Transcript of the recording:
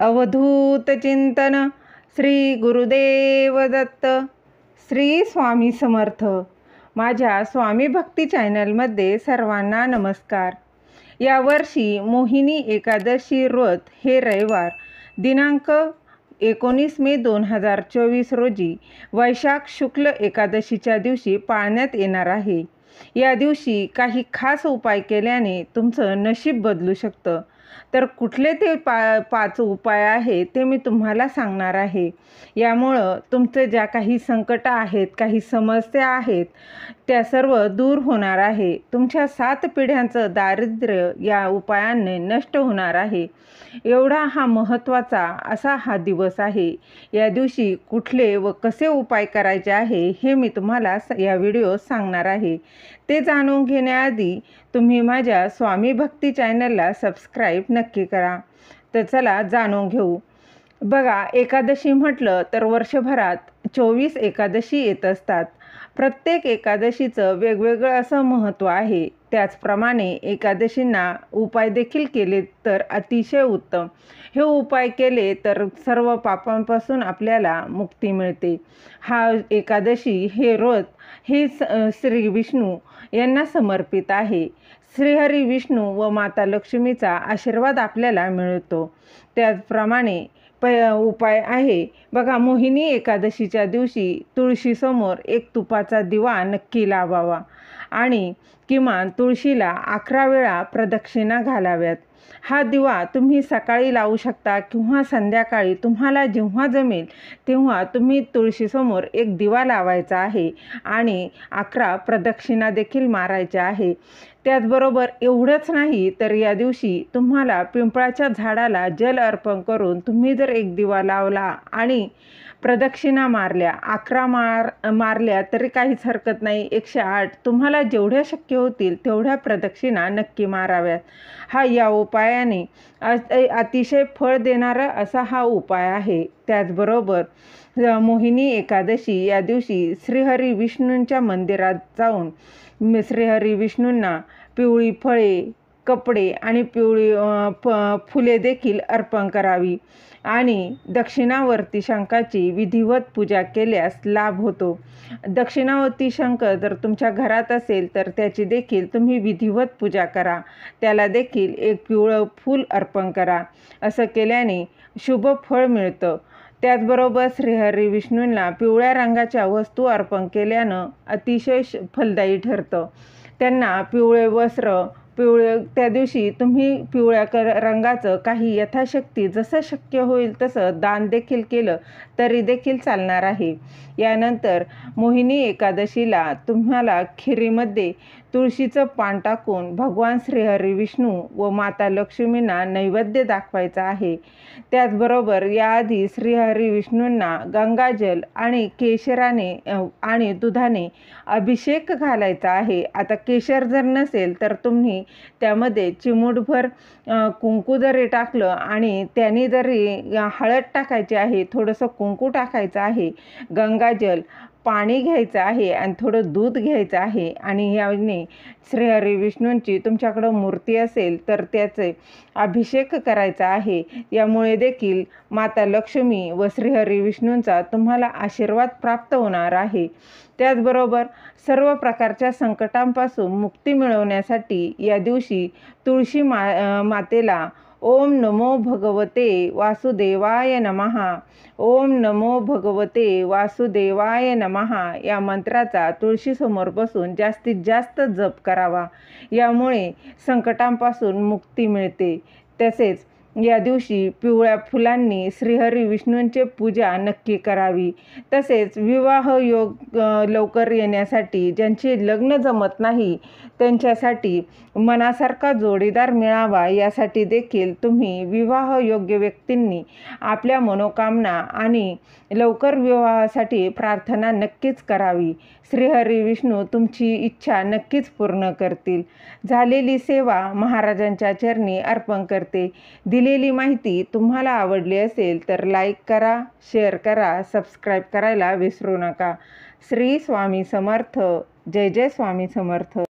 अवधूत चिंतन श्री गुरुदेव दत्त. श्री स्वामी समर्थ. माझ्या स्वामी भक्ती चॅनलमध्ये सर्वांना नमस्कार. यावर्षी मोहिनी एकादशी व्रत हे रविवार दिनांक 19 मे 2024 रोजी वैशाख शुक्ल एकादशीच्या दिवशी पाळण्यात येणार आहे. या दिवशी काही खास उपाय केल्याने तुमचं नशीब बदलू शकतं. तर कुठले ते 5 उपाय आहेत ते मी तुम्हाला सांगणार आहे. यामुळं तुमचे ज्या काही संकट आहेत, काही समस्या आहेत, त्या सर्व दूर होणार आहे. तुमच्या 7 पिढ्यांचं दारिद्र्य या उपायाने नष्ट होणार आहे. एवढा हा महत्त्वाचा असा हा दिवस आहे. या दिवशी कुठले व कसे उपाय करायचे आहे हे मी तुम्हाला या व्हिडिओत सांगणार आहे. ते जाणून घेण्याआधी तुम्ही माझ्या स्वामी भक्ती चॅनलला सबस्क्राईब नक्की करा. तर चला जाणून घेऊ. बघा, एकादशी म्हटलं तर वर्षभरात 24 एकादशी येत असतात. प्रत्येक एकादशीचं वेगवेगळं असं महत्त्व आहे. त्याचप्रमाणे एकादशींना उपाय देखील केले तर अतिशय उत्तम. हे उपाय केले तर सर्व पापांपासून आपल्याला मुक्ती मिळते. हा एकादशी हे व्रत हे श्री विष्णू यांना समर्पित आहे. श्रीहरी विष्णू व माता लक्ष्मीचा आशीर्वाद आपल्याला मिळतो. त्याचप्रमाणे उपाय आहे बघा, मोहिनी एकादशीच्या दिवशी तुळशीसमोर एक तुपाचा दिवा नक्की लावावा आणि किमान तुळशीला 11 वेळा प्रदक्षिणा घालाव्यात. हा दिवा तुम्ही सकाळी लावू शकता किंवा संध्याकाळी तुम्हाला जेव्हा जमेल तेव्हा तुम्ही तुळशीसमोर एक दिवा लावायचा आहे आणि 11 प्रदक्षिणा देखील मारायच्या आहे. त्याचबरोबर एवढंच नाही तर या दिवशी तुम्हाला पिंपळाच्या झाडाला जल अर्पण करून तुम्ही जर एक दिवा लावला आणि प्रदक्षिणा मारल्या, 11 मारल्या तरी काहीच हरकत नाही. 108 तुम्हाला जेवढ्या शक्य होतील तेवढ्या प्रदक्षिणा नक्की माराव्यात. हा या उपायाने अतिशय फळ देणारा असा हा उपाय आहे. त्याचबरोबर मोहिनी एकादशी या दिवशी श्रीहरी विष्णूंच्या मंदिरात जाऊन श्रीहरी विष्णूंना पिवळी फळे, कपडे आणि पिवळी फुले देखील अर्पण करावी आणि दक्षिणावर्ती शंखाची विधिवत पूजा केल्यास लाभ होतो. दक्षिणावर्ती शंख जर तुमच्या घरात असेल तर त्याची देखील तुम्ही विधिवत पूजा करा. त्याला देखील एक पिवळं फूल अर्पण करा. असं केल्याने शुभ फळ मिळतं. त्याचबरोबर श्रीहरी विष्णूंना पिवळ्या रंगाच्या वस्तू अर्पण केल्यानं अतिशय फलदायी ठरतं. त्यांना पिवळे वस्त्र, त्या दिवशी तुम्ही पिवळ्या रंगाचं काही यथाशक्ती जसं शक्य होईल तसं दान देखील केलं तरी देखील चालणार आहे. यानंतर मोहिनी एकादशीला तुम्हाला खिरीमध्ये तुळशीचं पान टाकून भगवान श्रीहरी विष्णू व माता लक्ष्मींना नैवेद्य दाखवायचा आहे. त्याचबरोबर याआधी श्रीहरी विष्णूंना गंगाजल आणि केशराने आणि दुधाने अभिषेक घालायचा आहे. आता केशर जर नसेल तर तुम्ही त्यामध्ये चिमूटभर कुंकू जरी टाकलं आणि त्याने जरी हळद टाकायची आहे, थोडंसं कुंकू टाकायचं आहे, गंगाजल, पाणी घ्यायचं आहे आणि थोडं दूध घ्यायचं आहे आणि याने श्रीहरी विष्णूंची तुमच्याकडं मूर्ती असेल तर त्याचे अभिषेक करायचा आहे. यामुळे देखील माता लक्ष्मी व श्रीहरी विष्णूंचा तुम्हाला आशीर्वाद प्राप्त होणार आहे. त्याचबरोबर सर्व प्रकारच्या संकटांपासून मुक्ती मिळवण्यासाठी या दिवशी तुळशी मातेला ओम नमो भगवते वासुदेवाय नमः, ओम नमो भगवते वासुदेवाय नमः या मंत्राचा तुळशीसमोर बसून जास्तीत जास्त जप करावा. यामुळे संकटांपासून मुक्ती मिळते. तसेच या दिवशी पिवळ्या फुलांनी श्रीहरी विष्णूंची पूजा नक्की करावी. तसेच विवाह योग लवकर येण्यासाठी, ज्यांचे लग्न जमत नाही त्यांच्यासाठी मनासारखा जोडीदार मिळावा यासाठी देखील तुम्ही विवाह योग्य व्यक्तींनी आपल्या मनोकामना आणि लवकर विवाहासाठी प्रार्थना नक्कीच करावी. श्रीहरी विष्णू तुमची इच्छा नक्कीच पूर्ण करतील. झालेली सेवा महाराजांच्या चरणी अर्पण करते. दिलेली माहिती तुम्हाला आवडली असेल तर लाईक करा, शेअर करा, सबस्क्राईब करायला विसरू नका. श्री स्वामी समर्थ. जय जय स्वामी समर्थ.